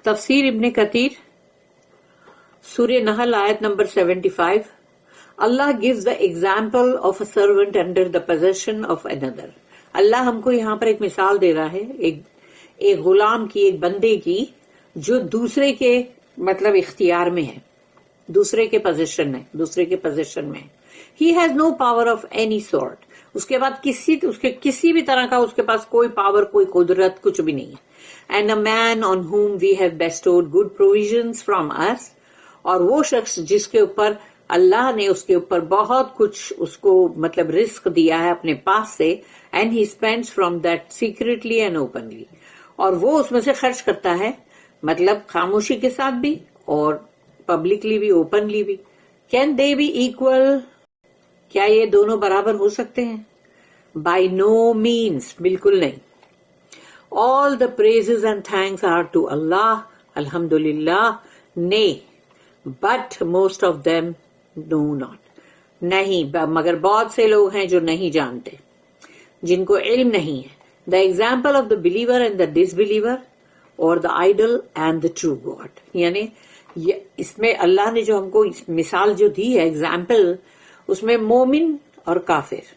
تفسیر ابن کثیر سورہ نحل آیت number 75. Allah gives the example of a servant under the possession of another. اللہ ہم کو یہاں پر ایک مثال دے رہا ہے ایک غلام کی، ایک بندے کی جو دوسرے کے مطلب اختیار میں ہے، دوسرے کے پوزیشن میں. He has no power of any sort. اس کے بعد کسی بھی طرح کا اس کے پاس کوئی پاور، کوئی قدرت، کچھ بھی نہیں ہے. And a man on whom we have bestowed good provisions from us. اور وہ شخص جس کے اوپر اللہ نے اس کے اوپر بہت کچھ اس کو مطلب رزق دیا ہے اپنے پاس سے. And he spends from that secretly and openly. اور وہ اس میں سے خرچ کرتا ہے مطلب خاموشی کے ساتھ بھی اور پبلکلی بھی، اوپنلی بھی. Can they be equal? کیا یہ دونوں برابر ہو سکتے ہیں؟ By no means. بالکل نہیں. All the praises and thanks are to Allah. Alhamdulillah. Nay. But most of them know not. نہیں، مگر بہت سے لوگ ہیں جو نہیں جانتے، جن کو علم نہیں ہے. The example of the believer and the disbeliever, or the idol and the true God. یعنی اس میں اللہ نے جو ہم کو مثال جو دی ہے، ایگزامپل، اس میں مومن اور کافر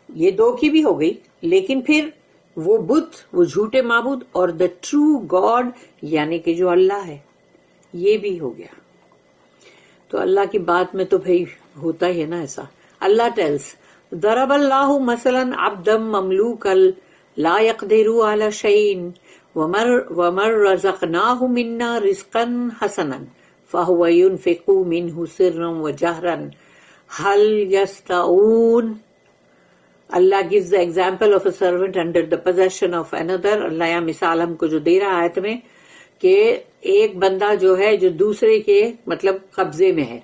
یہ دو کی بھی ہو گئی، لیکن پھر وہ بت، وہ جھوٹے معبود، اور the true God یعنی کہ جو اللہ ہے، یہ بھی ہو گیا. تو اللہ کی بات میں تو بھائی ہوتا ہی ہے نا ایسا. اللہ ٹیلس ضرب اللہ مثلا عبدا مملوکا لا يقدر على شيء ومن رزقناه منا رزقا حسنا فهو ينفق منه سرا وجهرا هل يستطيعون. اللہ gives the example of a servant under the possession of another. اللہ یہاں مثال ہم کو جو دے رہا آیت میں کہ ایک بندہ جو ہے جو دوسرے کے مطلب قبضے میں ہے.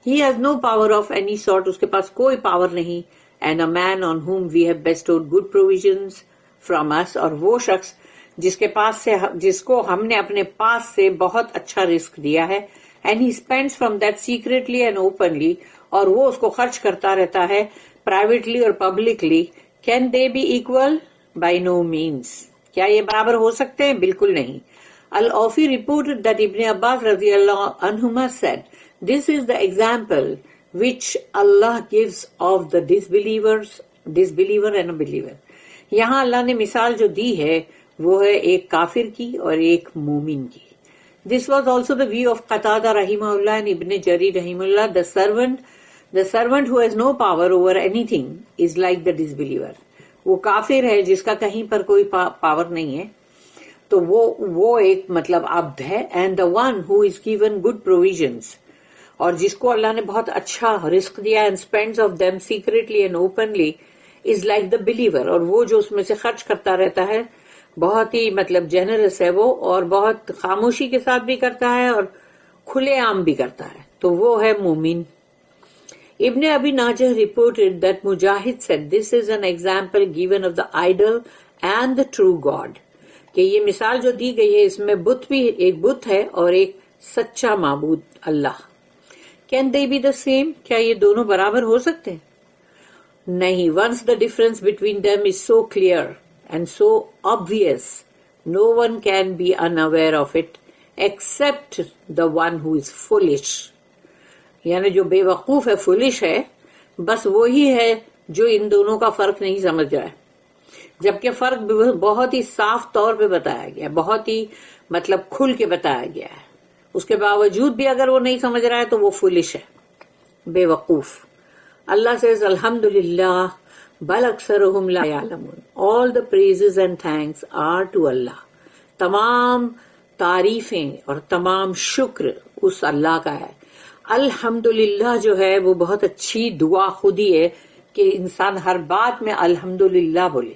He has no power of any sort. اس کے پاس کوئی پاور نہیں. And a man on whom we have bestowed good provisions from us. اور وہ شخص جس کو ہم نے اپنے پاس سے بہت اچھا رزق دیا ہے. And he spends from that secretly and openly. اور وہ اس کو خرچ کرتا رہتا ہے privately اور publicly. Can they be equal? By no means. کیا یہ برابر ہو سکتے ہیں؟ بالکل نہیں. Al-Awfi reported that Ibn Abbas radiallahu anhuma said, this is the example which Allah gives of the disbeliever and a believer. یہاں اللہ نے مثال جو دی ہے وہ ہے ایک کافر کی اور ایک مومن کی. This was also the view of Qatada rahimahullah and Ibn Jarir rahimahullah. The servant who has no power over anything is like the disbeliever. وہ کافر ہے جس کا کہیں پر کوئی پاور نہیں ہے، تو وہ ایک مطلب عبد ہے. And the one who is given good provisions, اور جس کو اللہ نے بہت اچھا رزق دیا، and spends of them secretly and openly, is like the believer. اور وہ جو اس میں سے خرچ کرتا رہتا ہے، بہت ہی مطلب جنرس ہے وہ، اور بہت خاموشی کے ساتھ بھی کرتا ہے اور کھلے عام بھی کرتا ہے، تو وہ ہے مومن. ابن ابی ناجہ reported that Mujahid said, this is an example given of the idol and the true God. کہ یہ مثال جو دی گئی ہے اس میں بت بھی، ایک بت ہے اور ایک سچا معبود اللہ. Can they be the same? کیا یہ دونوں برابر ہو سکتے ہیں؟ نہیں. Once the difference between them is so clear and so obvious, no one can be unaware of it except the one who is foolish. یعنی جو بے وقوف ہے، فولش ہے، بس وہی ہے جو ان دونوں کا فرق نہیں سمجھ رہا ہے. جبکہ فرق بہت ہی صاف طور پہ بتایا گیا، بہت ہی مطلب کھل کے بتایا گیا ہے. اس کے باوجود بھی اگر وہ نہیں سمجھ رہا ہے تو وہ فولش ہے، بے وقوف. اللہ says الحمدللہ بل اکثرہم لا یعلمون. All the praises and thanks are to Allah. تمام تعریفیں اور تمام شکر اس اللہ کا ہے. الحمدللہ جو ہے وہ بہت اچھی دعا خود ہی ہے کہ انسان ہر بات میں الحمدللہ بولے،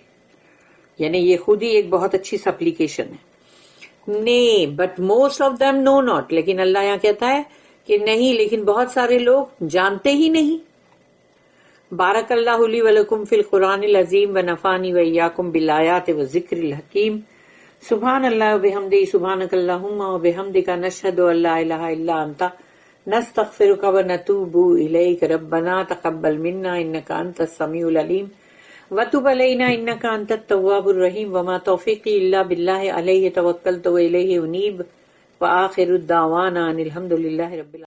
یعنی یہ خود ہی ایک بہت اچھی سپلیکیشن ہے. نہیں but most of them know not. لیکن اللہ یہاں کہتا ہے کہ نہیں، لیکن بہت سارے لوگ جانتے ہی نہیں. بارک اللہ لی ولکم فی القرآن العظیم ونفعنی وایاکم بالآیات والذکر الحکیم. سبحان اللہ وبحمدہ سبحانک اللہم وبحمدک نشہد ان لا الہ الا انت نستغفرک ونتوب الیک ربنا تقبل منا انک انت السمیع العلیم وتب علینا انک انت التواب الرحیم وما توفیقی الا باللہ علیہ توکلت والیہ انیب وآخر الدعوانا ان الحمد للہ رب العالمین.